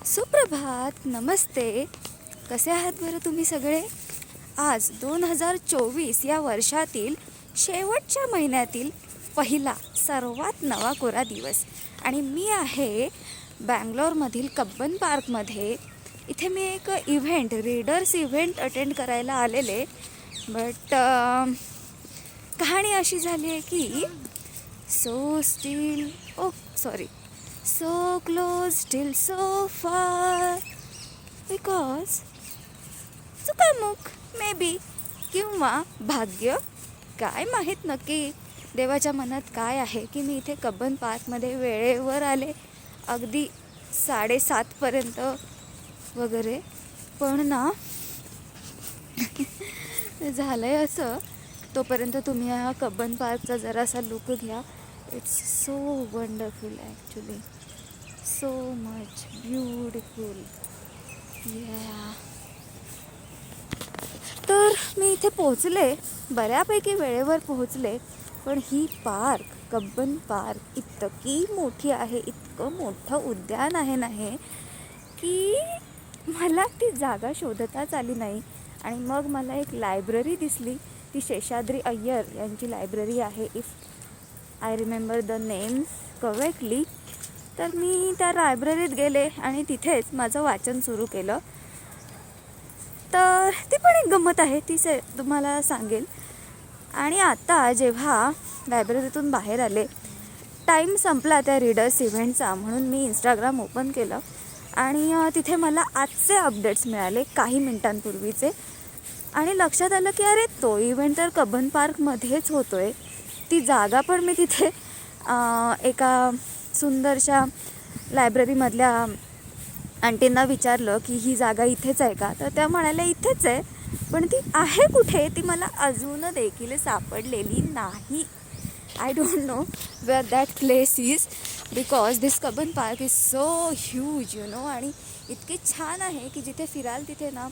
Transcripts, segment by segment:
सुप्रभात, नमस्ते. कसे आहात बरं तुम्ही सगळे? आज 2024 या वर्षातील शेवटच्या महिन्यातील पहिला सर्वात नवा कोरा दिवस आणि मी आहे बँगलोरमधील कब्बन पार्कमध्ये. इथे मी एक रीडर्स इव्हेंट अटेंड करायला आलेले. बट कहाणी अशी झाली आहे की so close still so far because चुकामुक मे बी किंवा भाग्य, काय माहीत नक्की देवाच्या मनात काय आहे की मी इथे कब्बन पार्कमध्ये वेळेवर आले, अगदी 7:30पर्यंत वगैरे. पण ना झालं आहे असं, तोपर्यंत तुम्ही हा कब्बन पार्कचा जरासा लुक घ्या. It's so wonderful actually, so much beautiful. तर मी इथे पोहोचले, बऱ्यापैकी वेळेवर पोहोचले. पण ही कब्बन पार्क इतकी मोठी आहे, इतकं मोठं उद्यान आहे ना हे, की मला ती जागा शोधताच आली नाही. आणि मग मला एक लायब्ररी दिसली, ती शेषाद्री अय्यर यांची लायब्ररी आहे, if I remember the name correctly. तर मी त्या लायब्ररीत गेले आणि तिथेच माझं वाचन सुरू केलं. तर ती पण एक गंमत आहे, ती तुम्हाला सांगेल. आणि आता जेव्हा लायब्ररीतून बाहेर आले, टाईम संपला त्या रीडर्स इव्हेंटचा, म्हणून मी इंस्टाग्राम ओपन केलं आणि तिथे मला आजचे अपडेट्स मिळाले काही मिनिटांपूर्वीचे. आणि लक्षात आलं की अरे, तो इव्हेंट तर कब्बन पार्कमध्येच होतो आहे. ती जागा पण मी तिथे एका सुंदरशा लायब्ररीमधल्या आंटींना विचारलं की ही जागा इथेच आहे का, तर त्या म्हणाल्या इथेच आहे, पण ती आहे कुठे ती मला अजून देखील सापडलेली नाही. I don't know where that place is, because this Cubbon park is so huge आणि इतकी छान आहे की जिथे फिराल तिथे ना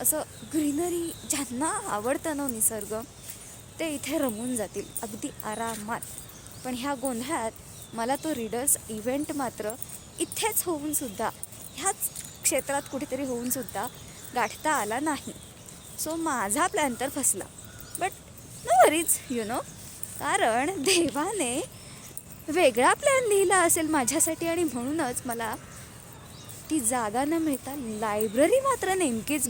असं ग्रीनरी, ज्यांना आवडतं ना निसर्ग, ते इथे रमून जातील अगदी आरामात. पण ह्या गोंधळात मला तो रीडर्स इव्हेंट मात्र इथेच होऊनसुद्धा, ह्याच क्षेत्रात कुठेतरी होऊनसुद्धा गाठता आला नाही. सो माझा प्लॅन तर फसला. बट नो वरीज कारण देवाने वेगळा प्लॅन लिहिला असेल माझ्यासाठी, आणि म्हणूनच मला ती जागा न मिळता लायब्ररी मात्र नेमकीच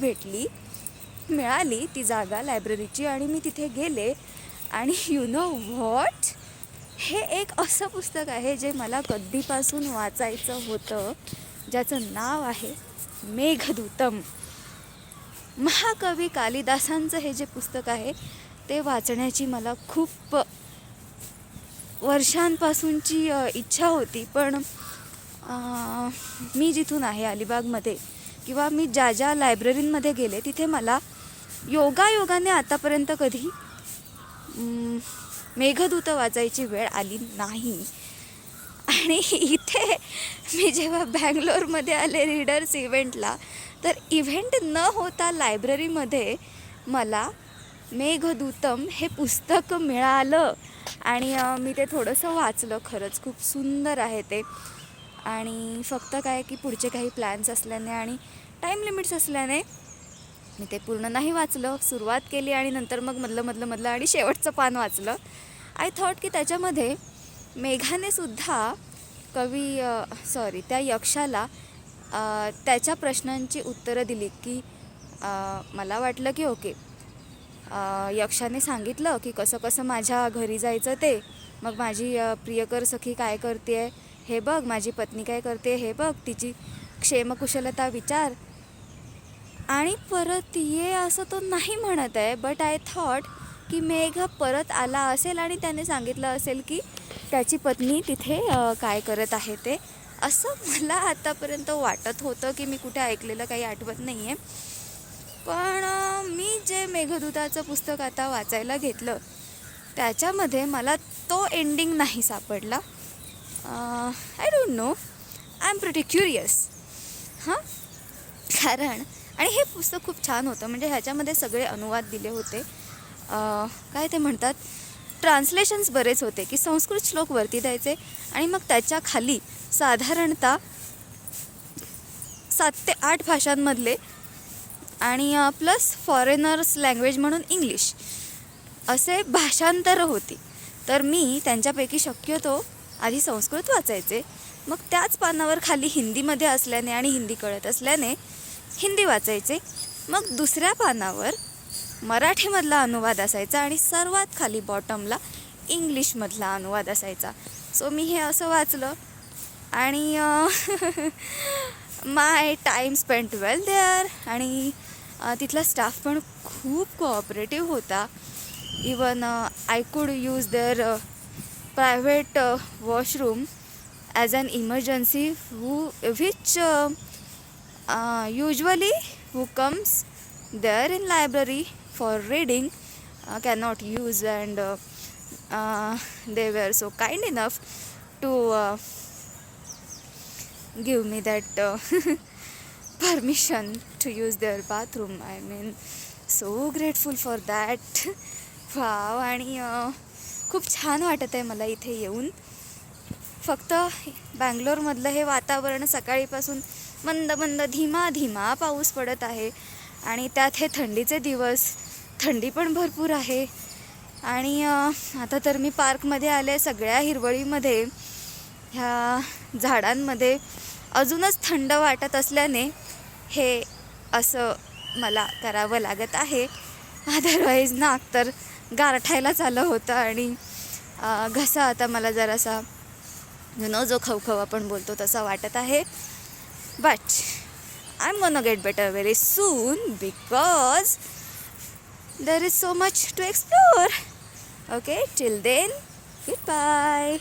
मिळाली ती जागा लायब्ररीची. आणि मी तिथे गेले आणि व्हॉट, हे एक असं पुस्तक आहे जे मला कधीपासून वाचायचं होतं, ज्याचं नाव आहे मेघदूतम. महाकवी कालिदासांचं हे जे पुस्तक आहे ते वाचण्याची मला खूप वर्षांपासूनची इच्छा होती. पण मी जिथून आहे अलिबागमध्ये, किंवा मी ज्या लायब्ररींमध्ये गेले तिथे मला योगायोगाने आतापर्यंत कधी मेघदूत वाचायची वेळ आली नाही. आणि इथे मी जेव्हा बँगलोरमध्ये आले रीडर्स इव्हेंटला, तर इव्हेंट न होता लायब्ररीमध्ये मला मेघदूतम हे पुस्तक मिळालं. आणि मी ते थोडंसं वाचलं. खरंच खूप सुंदर आहे ते. आणि फक्त काय की पुढचे काही प्लॅन्स असल्याने आणि टाईम लिमिट्स असल्याने मी ते पूर्ण नाही वाचलं. सुरुवात केली आणि नंतर मग मधलं आणि शेवटचं पान वाचलं. आय थॉट की त्याच्यामध्ये मेघाने सुद्धा त्या यक्षाला त्याच्या प्रश्नांची उत्तरं दिली. की मला वाटलं की ओके, यक्षाने सांगितलं की कसं कसं माझ्या घरी जायचं ते, मग माझी प्रियकर सखी काय करते हे बघ, माझी पत्नी काय करते हे बघ, तिची क्षेमकुशलता विचार, आणि परत ये असं तो नाही म्हणत आहे. बट आय थॉट की मेघ परत आला असेल आणि त्याने सांगितलं असेल की त्याची पत्नी तिथे काय करत आहे ते, असं मला आतापर्यंत वाटत होतं. की मी कुठे ऐकलेलं काही आठवत नाही आहे. पण मी जे मेघदूताचं पुस्तक आता वाचायला घेतलं त्याच्यामध्ये मला तो एंडिंग नाही सापडला. I don't know, I am pretty curious. कारण आणि हे पुस्तक खूप छान होतं, म्हणजे ह्याच्यामध्ये सगळे अनुवाद दिले होते. काय ते म्हणतात, ट्रान्सलेशन्स बरेच होते की संस्कृत श्लोक वरती द्यायचे आणि मग त्याच्या खाली साधारणतः 7 ते 8 भाषांमधले आणि प्लस फॉरेनर्स लँग्वेज म्हणून इंग्लिश असे भाषांतरं होती. तर मी त्यांच्यापैकी शक्यतो आधी संस्कृत वाचायचे, मग त्याच पानावर खाली हिंदीमध्ये असल्याने आणि हिंदी कळत असल्याने हिंदी वाचायचे, मग दुसऱ्या पानावर मराठीमधला अनुवाद असायचा आणि सर्वात खाली बॉटमला इंग्लिशमधला अनुवाद असायचा. सो मी हे असं वाचलं आणि my time spent well there. आणि तिथला स्टाफ पण खूप कोऑपरेटिव्ह होता. Even I could use their private washroom as an emergency which usually who comes there in library for reading cannot use, and they were so kind enough to give me that permission to use their bathroom. I mean, so grateful for that. Wow. आणि खूप छान वाटत आहे मला इथे येऊन. फक्त बँगलोरमधलं हे वातावरण सकाळीपासून मंद मंद धीमा धीमा पाऊस पडत आहे आणि त्यात हे थंडीचे दिवस, थंडी पण भरपूर आहे. आणि आता तर मी पार्कमध्ये आले, सगळ्या हिरवळीमध्ये, ह्या झाडांमध्ये अजूनच थंड वाटत असल्याने हे असं मला करावं लागत आहे. अदरवाईज नाक तर गारठायलाच आलं होतं आणि घसा आता मला जरासा जो खवखव आपण बोलतो तसा वाटत आहे. But I am gonna get better very soon because there is so much to explore. Okay, till then, good bye.